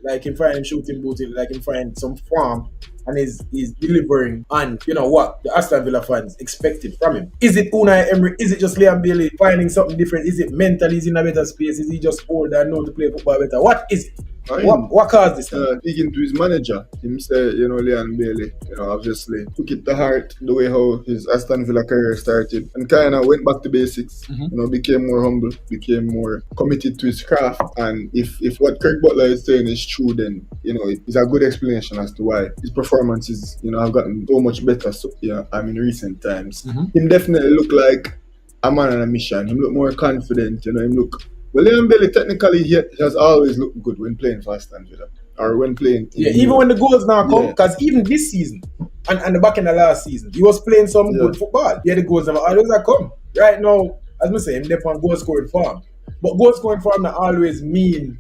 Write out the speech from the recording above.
like him find him shooting booty, like him find some form and is delivering and you know what the Aston Villa fans expected from him. Is it Unai Emery? Is it just Liam Bailey finding something different? Is it mentally he's in a better space? Is he just older and know to play football better? What is it? What caused this? Speaking to his manager, him say, Liam Bailey, obviously took it to heart the way how his Aston Villa career started and kind of went back to basics. Became more humble, became more committed to his craft. And if what Craig Butler is saying is true, then it's a good explanation as to why his performances have gotten so much better. So in recent times, him definitely look like a man on a mission. Him look more confident. Him look. Well, Liam Bailey technically he has always looked good when playing for Aston Villa or when playing. Even when the goals now come, because even this season and the back in the last season, he was playing some good football. The goals never always come. Right now, as I say, him depend on goal scoring form, but goal scoring form not always mean